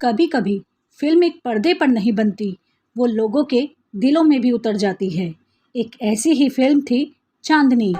कभी कभी फिल्म एक पर्दे पर नहीं बनती, वो लोगों के दिलों में भी उतर जाती है। एक ऐसी ही फिल्म थी चांदनी।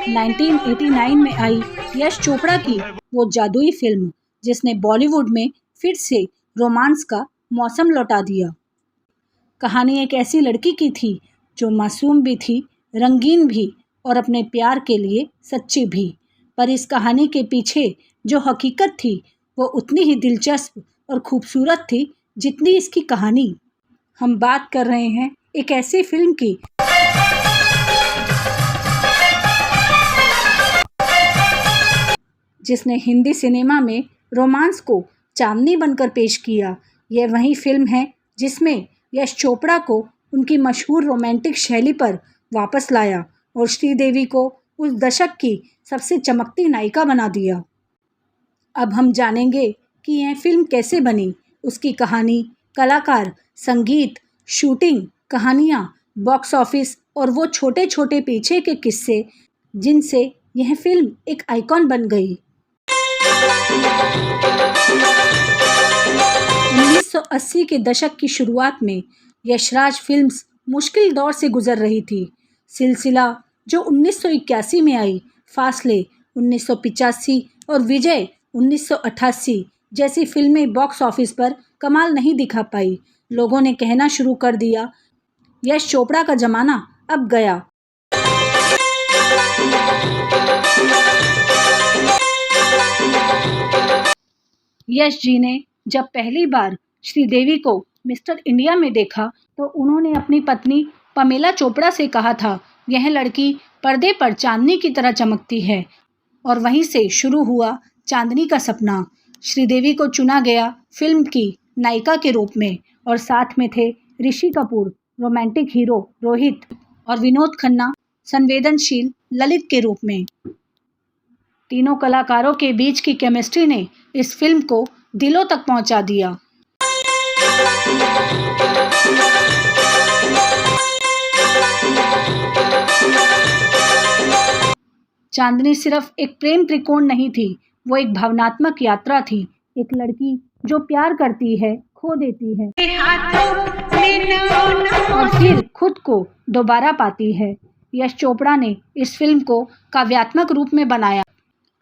1989 में आई यश चोपड़ा की वो जादुई फिल्म जिसने बॉलीवुड में फिर से रोमांस का मौसम लौटा दिया। कहानी एक ऐसी लड़की की थी जो मासूम भी थी, रंगीन भी और अपने प्यार के लिए सच्ची भी। पर इस कहानी के पीछे जो हकीकत थी वो उतनी ही दिलचस्प और खूबसूरत थी जितनी इसकी कहानी। हम बात कर रहे हैं एक ऐसी फिल्म की जिसने हिंदी सिनेमा में रोमांस को चांदनी बनकर पेश किया। यह वही फिल्म है जिसमें यश चोपड़ा को उनकी मशहूर रोमांटिक शैली पर वापस लाया और श्रीदेवी को उस दशक की सबसे चमकती नायिका बना दिया। अब हम जानेंगे कि यह फिल्म कैसे बनी, उसकी कहानी, कलाकार, संगीत, शूटिंग, कहानियाँ, बॉक्स ऑफिस और वो छोटे छोटे पीछे के किस्से जिनसे यह फिल्म एक आइकॉन बन गई। 1980 के दशक की शुरुआत में यशराज फिल्म्स मुश्किल दौर से गुजर रही थी। सिलसिला जो 1981 में आई, फासले 1985 और विजय 1988 जैसी फिल्में बॉक्स ऑफिस पर कमाल नहीं दिखा पाई। लोगों ने कहना शुरू कर दिया, यश चोपड़ा का जमाना अब गया। यश जी ने जब पहली बार श्रीदेवी को मिस्टर इंडिया में देखा तो उन्होंने अपनी पत्नी पमेला चोपड़ा से कहा था, यह लड़की पर्दे पर चांदनी की तरह चमकती है। और वहीं से शुरू हुआ चांदनी का सपना। श्रीदेवी को चुना गया फिल्म की नायिका के रूप में और साथ में थे ऋषि कपूर, रोमांटिक हीरो रोहित और विनोद खन्ना संवेदनशील ललित के रूप में। तीनों कलाकारों के बीच की केमिस्ट्री ने इस फिल्म को दिलों तक पहुंचा दिया। चांदनी सिर्फ एक प्रेम त्रिकोण नहीं थी, वो एक भावनात्मक यात्रा थी। एक लड़की जो प्यार करती है, खो देती है और फिर खुद को दोबारा पाती है। यश चोपड़ा ने इस फिल्म को काव्यात्मक रूप में बनाया।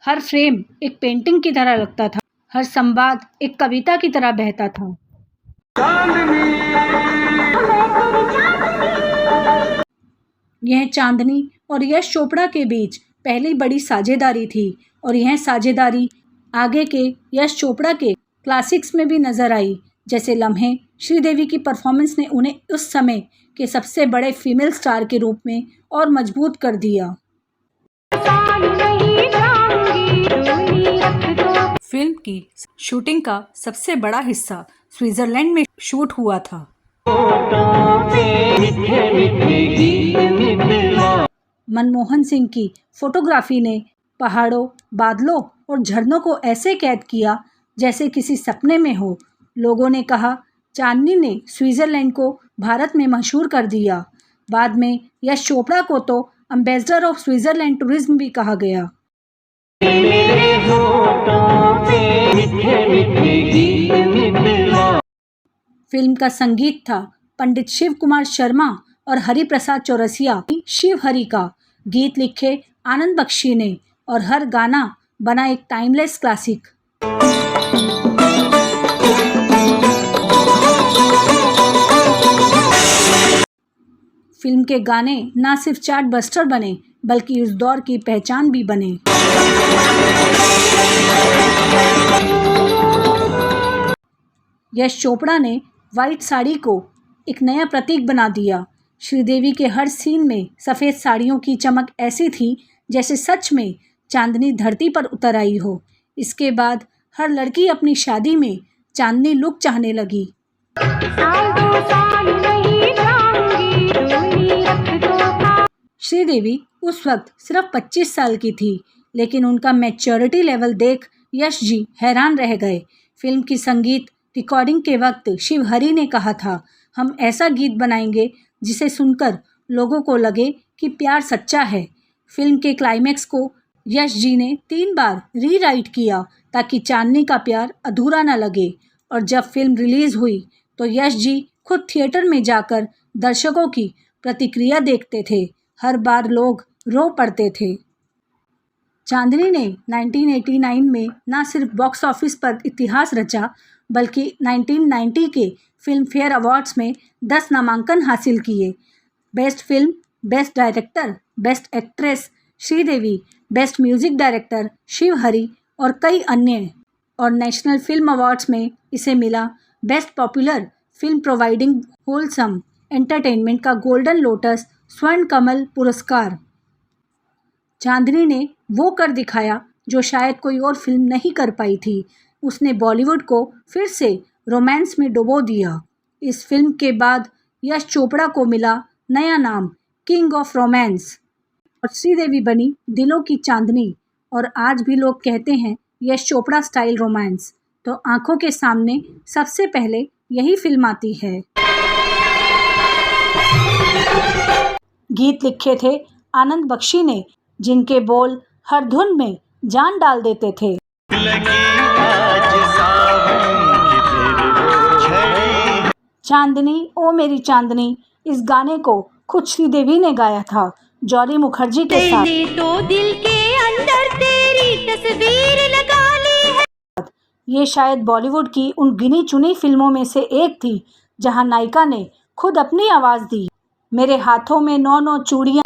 हर फ्रेम एक पेंटिंग की तरह लगता था, हर संवाद एक कविता की तरह बहता था। यह चांदनी और यश चोपड़ा के बीच पहली बड़ी साझेदारी थी और यह साझेदारी आगे के यश चोपड़ा के क्लासिक्स में भी नजर आई, जैसे लम्हे। श्रीदेवी की परफॉर्मेंस ने उन्हें उस समय के सबसे बड़े फीमेल स्टार के रूप में और मजबूत कर दिया। फिल्म की शूटिंग का सबसे बड़ा हिस्सा स्विट्जरलैंड में शूट हुआ था। मनमोहन सिंह की फोटोग्राफी ने पहाड़ों, बादलों और झरनों को ऐसे कैद किया जैसे किसी सपने में हो। लोगों ने कहा, चांदनी ने स्विट्जरलैंड को भारत में मशहूर कर दिया। बाद में यश चोपड़ा को तो एम्बेसडर ऑफ स्विट्जरलैंड टूरिज्म भी कहा गया। फिल्म का संगीत था पंडित शिव कुमार शर्मा और हरि प्रसाद चौरसिया। शिव हरि का गीत लिखे आनंद बख्शी ने और हर गाना बना एक टाइमलेस क्लासिक। फिल्म के गाने ना सिर्फ चार्ट बस्टर बने बल्कि उस दौर की पहचान भी बने। यश चोपड़ा ने वाइट साड़ी को एक नया प्रतीक बना दिया। श्रीदेवी के हर सीन में सफ़ेद साड़ियों की चमक ऐसी थी जैसे सच में चांदनी धरती पर उतर आई हो। इसके बाद हर लड़की अपनी शादी में चांदनी लुक चाहने लगी। श्रीदेवी उस वक्त सिर्फ 25 साल की थी, लेकिन उनका मैच्योरिटी लेवल देख यश जी हैरान रह गए। फिल्म की संगीत रिकॉर्डिंग के वक्त शिव हरि ने कहा था, हम ऐसा गीत बनाएंगे जिसे सुनकर लोगों को लगे कि प्यार सच्चा है। फिल्म के क्लाइमैक्स को यश जी ने 3 बार रीराइट किया ताकि चांदनी का प्यार अधूरा न लगे और जब फिल्म रिलीज़ हुई तो यश जी खुद थिएटर में जाकर दर्शकों की प्रतिक्रिया देखते थे। हर बार लोग रो पड़ते थे। चांदनी ने 1989 में न सिर्फ बॉक्स ऑफिस पर इतिहास रचा बल्कि 1990 के फिल्म फेयर अवार्ड्स में 10 नामांकन हासिल किए। Best film, best director, best actress Sridevi, best music director Shivhari और कई अन्य, और नेशनल फिल्म अवार्ड्स में इसे मिला best popular film providing wholesome entertainment का गोल्डन लोटस स्वर्ण कमल पुरस्कार। चांदनी ने वो कर दिखाया जो शायद कोई और फिल्म नहीं कर पाई थी। उसने बॉलीवुड को फिर से रोमांस में डुबो दिया। इस फिल्म के बाद यश चोपड़ा को मिला नया नाम किंग ऑफ रोमांस और श्रीदेवी बनी दिलों की चांदनी। और आज भी लोग कहते हैं यश चोपड़ा स्टाइल रोमांस, तो आंखों के सामने सबसे पहले यही फिल्म आती है। गीत लिखे थे आनंद बख्शी ने, जिनके बोल हर धुन में जान डाल देते थे। चांदनी ओ मेरी चांदनी, इस गाने को खुद श्रीदेवी ने गाया था जौहरी मुखर्जी के साथ। तो दिल के अंदर तेरी तस्वीर लगा ली है। ये शायद बॉलीवुड की उन गिनी चुनी फिल्मों में से एक थी जहां नायिका ने खुद अपनी आवाज दी। मेरे हाथों में 9 चूड़ियां।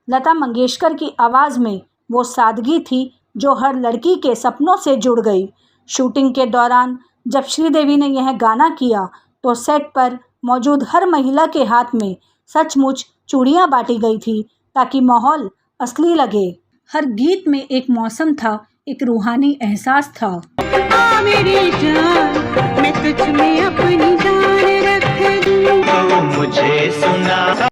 लता मंगेशकर की आवाज में वो सादगी थी जो हर लड़की के सपनों से जुड़ गई। शूटिंग के दौरान जब श्रीदेवी ने यह गाना किया तो सेट पर मौजूद हर महिला के हाथ में सचमुच चूड़ियां बांटी गई थी ताकि माहौल असली लगे। हर गीत में एक मौसम था, एक रूहानी एहसास था। मेरी जान, मैं तुझ में अपनी जान रख दूं, तो मुझे सुना।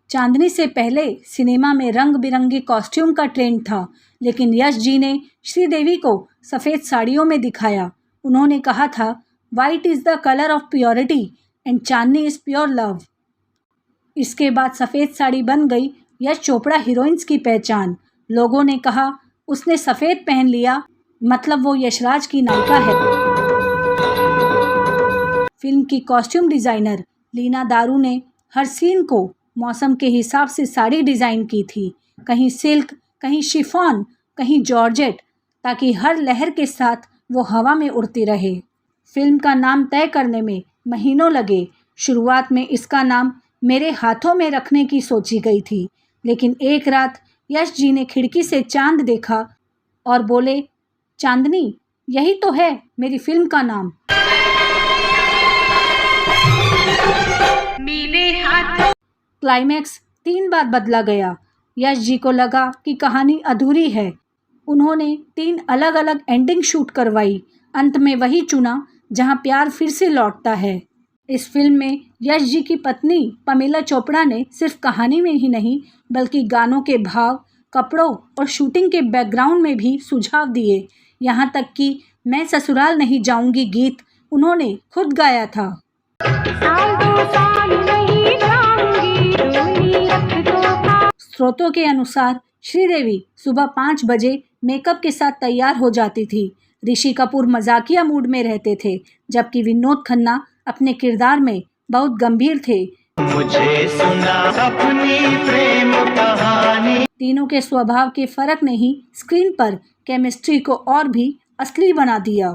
चांदनी से पहले सिनेमा में रंग बिरंगे कॉस्ट्यूम का ट्रेंड था, लेकिन यश जी ने श्रीदेवी को सफ़ेद साड़ियों में दिखाया। उन्होंने कहा था, white is the colour of purity and Chandni is pure love. इसके बाद सफ़ेद साड़ी बन गई यश चोपड़ा हीरोइंस की पहचान। लोगों ने कहा उसने सफ़ेद पहन लिया, मतलब वो यशराज की नायिका है। फिल्म की कॉस्ट्यूम डिज़ाइनर लीना दारू ने हर सीन को मौसम के हिसाब से साड़ी डिज़ाइन की थी, कहीं सिल्क, कहीं शिफॉन, कहीं जॉर्जेट, ताकि हर लहर के साथ वो हवा में उड़ती रहे। फिल्म का नाम तय करने में महीनों लगे। शुरुआत में इसका नाम मेरे हाथों में रखने की सोची गई थी, लेकिन एक रात यश जी ने खिड़की से चांद देखा और बोले, चांदनी, यही तो है मेरी फिल्म का नाम। मेरे हाथ। क्लाइमैक्स 3 बार बदला गया। यश जी को लगा कि कहानी अधूरी है। उन्होंने 3 अलग अलग एंडिंग शूट करवाई। अंत में वही चुना जहां प्यार फिर से लौटता है। इस फिल्म में यश जी की पत्नी पमेला चोपड़ा ने सिर्फ कहानी में ही नहीं बल्कि गानों के भाव, कपड़ों और शूटिंग के बैकग्राउंड में भी सुझाव दिए। यहाँ तक कि मैं ससुराल नहीं जाऊंगी गीत उन्होंने खुद गाया था। स्रोतों के अनुसार श्रीदेवी सुबह 5 बजे मेकअप के साथ तैयार हो जाती थी। ऋषि कपूर मजाकिया मूड में रहते थे, जबकि विनोद खन्ना अपने किरदार में बहुत गंभीर थे। मुझे सुना अपनी प्रेम कहानी। तीनों के स्वभाव के फर्क ने ही स्क्रीन पर केमिस्ट्री को और भी असली बना दिया।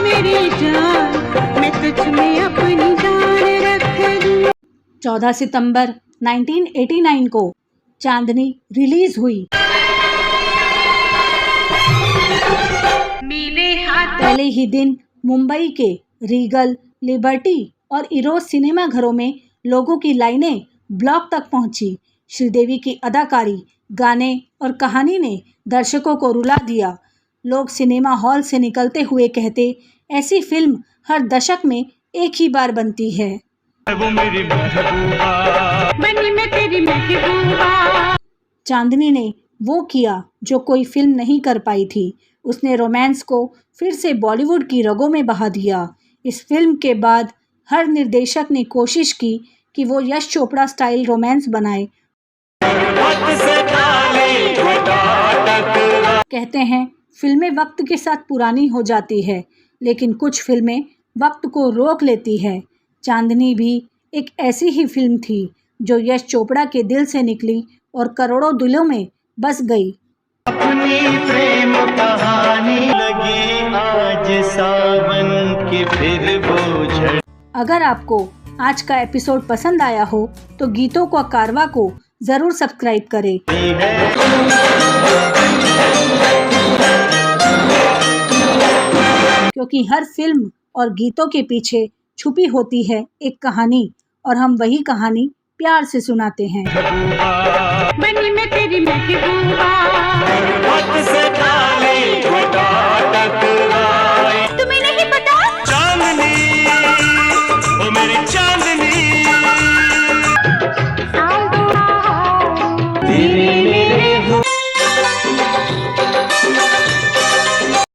मेरी जान, मैं तुझ में अपनी जान रख दूं। 14 सितंबर 1989 को चांदनी रिलीज हुई। पहले ही दिन मुंबई के रीगल, लिबर्टी और इरोज सिनेमा घरों में लोगों की लाइनें ब्लॉक तक पहुंची। श्रीदेवी की अदाकारी, गाने और कहानी ने दर्शकों को रुला दिया। लोग सिनेमा हॉल से निकलते हुए कहते, ऐसी फिल्म हर दशक में एक ही बार बनती है। वो मेरी महबूबा, बनी मैं तेरी महबूबा। चांदनी ने वो किया जो कोई फिल्म नहीं कर पाई थी। उसने रोमांस को फिर से बॉलीवुड की रगों में बहा दिया। इस फिल्म के बाद हर निर्देशक ने कोशिश की कि वो यश चोपड़ा स्टाइल रोमांस बनाए। कहते हैं फिल्में वक्त के साथ पुरानी हो जाती है, लेकिन कुछ फिल्में वक्त को रोक लेती है। चांदनी भी एक ऐसी ही फिल्म थी जो यश चोपड़ा के दिल से निकली और करोड़ों दिलों में बस गई। अपनी प्रेम कहानी लगी आज सावन की फिर बोझ। अगर आपको आज का एपिसोड पसंद आया हो तो गीतों का कारवा को जरूर सब्सक्राइब करें। क्योंकि हर फिल्म और गीतों के पीछे छुपी होती है एक कहानी, और हम वही कहानी प्यार से सुनाते हैं। बनी मैं तेरी महबूबा।